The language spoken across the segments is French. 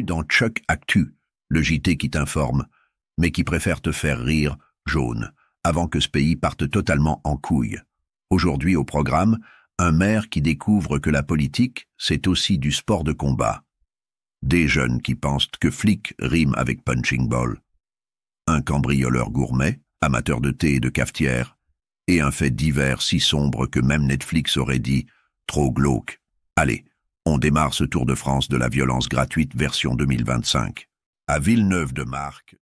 Bienvenue dans Chuck Actu, le JT qui t'informe, mais qui préfère te faire rire jaune, avant que ce pays parte totalement en couille. Aujourd'hui au programme, un maire qui découvre que la politique, c'est aussi du sport de combat. Des jeunes qui pensent que flic rime avec punching ball. Un cambrioleur gourmet, amateur de thé et de cafetière, et un fait divers si sombre que même Netflix aurait dit « trop glauque ». Allez, on démarre ce Tour de France de la violence gratuite version 2025. À Villeneuve-de-Marcq,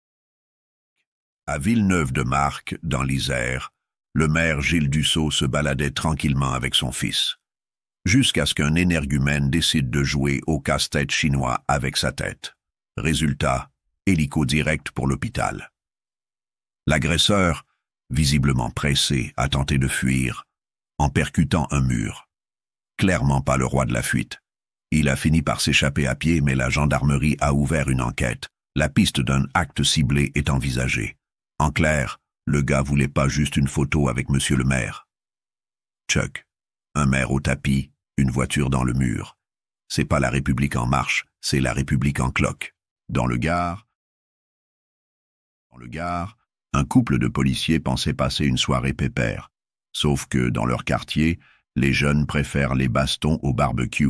dans l'Isère, le maire Gilles Dussault se baladait tranquillement avec son fils. Jusqu'à ce qu'un énergumène décide de jouer au casse-tête chinois avec sa tête. Résultat, hélico direct pour l'hôpital. L'agresseur, visiblement pressé, a tenté de fuir, en percutant un mur. Clairement pas le roi de la fuite. Il a fini par s'échapper à pied, mais la gendarmerie a ouvert une enquête. La piste d'un acte ciblé est envisagée. En clair, le gars voulait pas juste une photo avec monsieur le maire. Chuck, un maire au tapis, une voiture dans le mur. C'est pas la République en marche, c'est la République en cloque. Dans le Gard, un couple de policiers pensait passer une soirée pépère. Sauf que, dans leur quartier, les jeunes préfèrent les bastons au barbecue.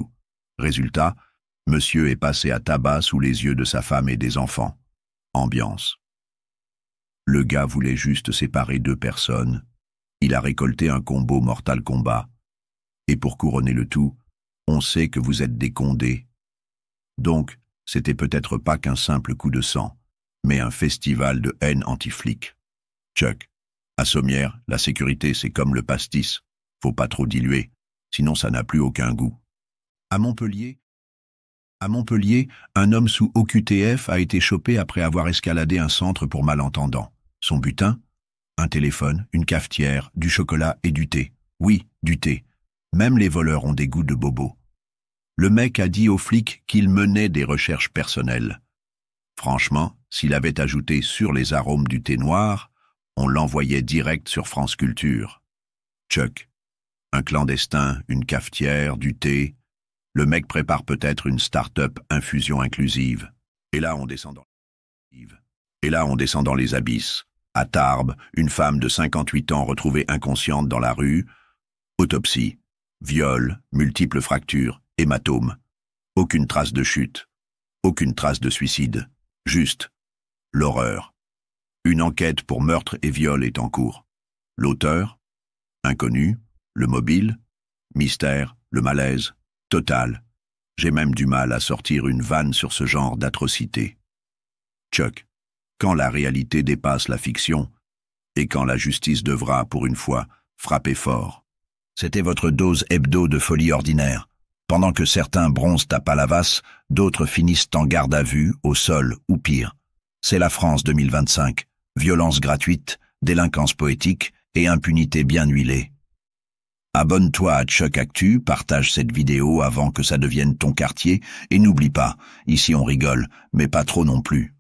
Résultat, monsieur est passé à tabac sous les yeux de sa femme et des enfants. Ambiance. Le gars voulait juste séparer deux personnes. Il a récolté un combo Mortal Kombat. Et pour couronner le tout, on sait que vous êtes des condés. Donc, c'était peut-être pas qu'un simple coup de sang, mais un festival de haine anti-flic. Chuck, à Sommières, la sécurité c'est comme le pastis. Faut pas trop diluer, sinon ça n'a plus aucun goût. À Montpellier, un homme sous OQTF a été chopé après avoir escaladé un centre pour malentendants. Son butin? Un téléphone, une cafetière, du chocolat et du thé. Oui, du thé. Même les voleurs ont des goûts de bobo. Le mec a dit aux flics qu'il menait des recherches personnelles. Franchement, s'il avait ajouté sur les arômes du thé noir, on l'envoyait direct sur France Culture. Chuck, un clandestin, une cafetière, du thé. Le mec prépare peut-être une start-up infusion inclusive. Et là, on descend dans les abysses. À Tarbes, une femme de 58 ans retrouvée inconsciente dans la rue. Autopsie. Viol, multiples fractures, hématomes. Aucune trace de chute. Aucune trace de suicide. Juste l'horreur. Une enquête pour meurtre et viol est en cours. L'auteur? Inconnu. Le mobile? Mystère. Le malaise. Total. J'ai même du mal à sortir une vanne sur ce genre d'atrocité. Chuck, quand la réalité dépasse la fiction, et quand la justice devra, pour une fois, frapper fort. C'était votre dose hebdo de folie ordinaire. Pendant que certains bronzent à Palavas, d'autres finissent en garde à vue, au sol ou pire. C'est la France 2025. Violence gratuite, délinquance poétique et impunité bien huilée. Abonne-toi à Chuck Actu, partage cette vidéo avant que ça devienne ton quartier et n'oublie pas, ici on rigole, mais pas trop non plus.